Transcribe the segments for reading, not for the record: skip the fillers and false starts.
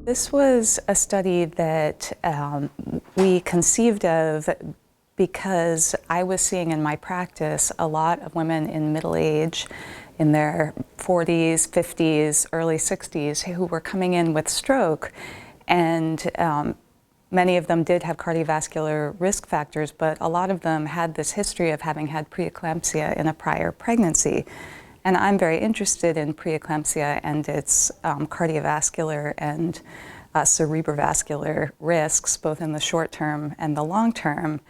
This was a study that we conceived of because I was seeing in my practice a lot of women in middle age, in their 40s, 50s, early 60s, who were coming in with stroke. And many of them did have cardiovascular risk factors, but a lot of them had this history of having had preeclampsia in a prior pregnancy. And I'm very interested in preeclampsia and its cardiovascular and cerebrovascular risks, both in the short term and the long term.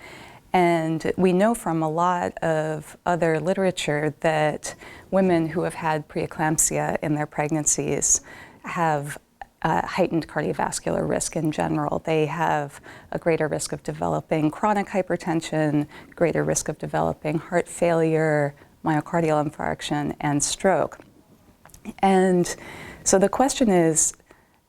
And we know from a lot of other literature that women who have had preeclampsia in their pregnancies have heightened cardiovascular risk in general. They have a greater risk of developing chronic hypertension, greater risk of developing heart failure, myocardial infarction, and stroke. And so the question is,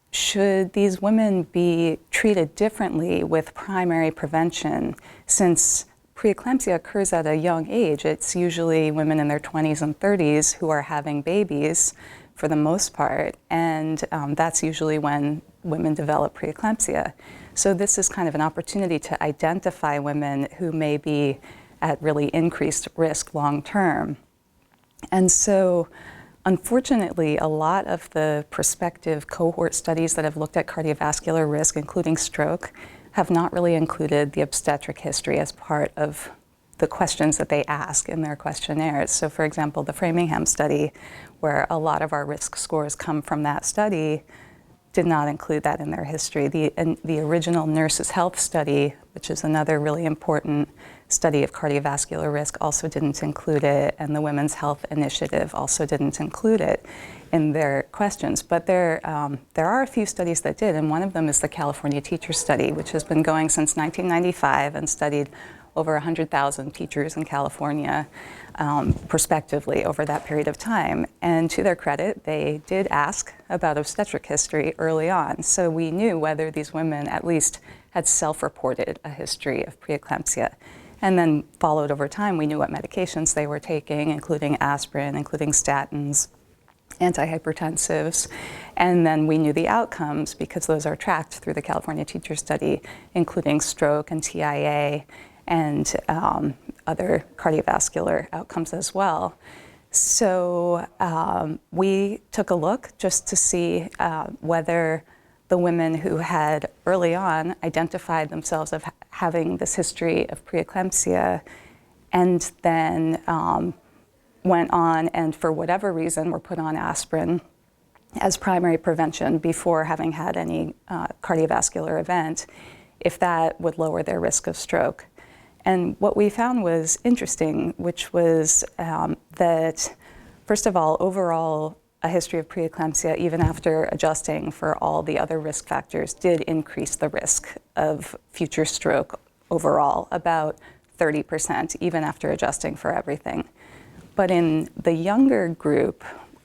should these women be treated differently with primary prevention? Since preeclampsia occurs at a young age, it's usually women in their 20s and 30s who are having babies for the most part, and that's usually when women develop preeclampsia. So this is kind of an opportunity to identify women who may be at really increased risk long term. And so unfortunately, a lot of the prospective cohort studies that have looked at cardiovascular risk, including stroke, have not really included the obstetric history as part of the questions that they ask in their questionnaires. So for example, the Framingham study, where a lot of our risk scores come from that study, did not include that in their history. The original Nurses' Health study, which is another really important study of cardiovascular risk, also didn't include it, and the Women's Health Initiative also didn't include it in their questions. But there are a few studies that did, and one of them is the California Teacher Study, which has been going since 1995 and studied over 100,000 teachers in California prospectively over that period of time. And to their credit, they did ask about obstetric history early on. So we knew whether these women at least had self-reported a history of preeclampsia. And then followed over time, we knew what medications they were taking, including aspirin, including statins, antihypertensives. And then we knew the outcomes because those are tracked through the California Teacher Study, including stroke and TIA and other cardiovascular outcomes as well. So we took a look just to see whether the women who had early on identified themselves of having this history of preeclampsia and then went on and for whatever reason were put on aspirin as primary prevention before having had any cardiovascular event, if that would lower their risk of stroke. And what we found was interesting, which was that, first of all, overall, a history of preeclampsia, even after adjusting for all the other risk factors, did increase the risk of future stroke overall, about 30%, even after adjusting for everything. But in the younger group,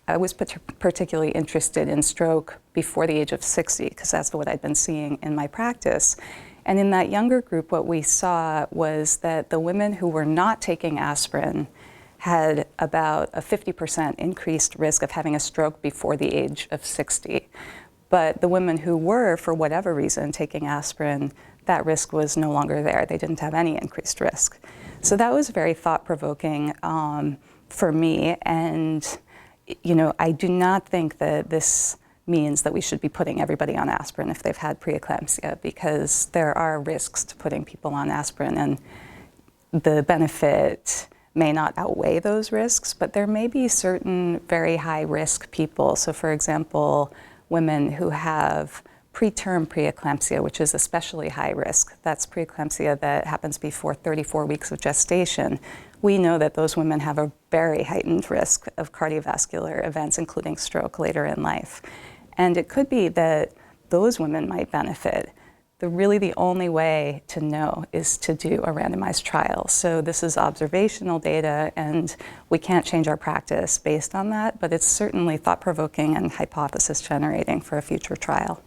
I was particularly interested in stroke before the age of 60, because that's what I'd been seeing in my practice. And in that younger group, what we saw was that the women who were not taking aspirin had about a 50% increased risk of having a stroke before the age of 60. But the women who were, for whatever reason, taking aspirin, that risk was no longer there. They didn't have any increased risk. So that was very thought-provoking for me. And I do not think that this means that we should be putting everybody on aspirin if they've had preeclampsia, because there are risks to putting people on aspirin, and the benefit may not outweigh those risks, but there may be certain very high-risk people. So for example, women who have preterm preeclampsia, which is especially high risk. That's preeclampsia that happens before 34 weeks of gestation. We know that those women have a very heightened risk of cardiovascular events, including stroke later in life. And it could be that those women might benefit. Really the only way to know is to do a randomized trial. So this is observational data, and we can't change our practice based on that, but it's certainly thought-provoking and hypothesis-generating for a future trial.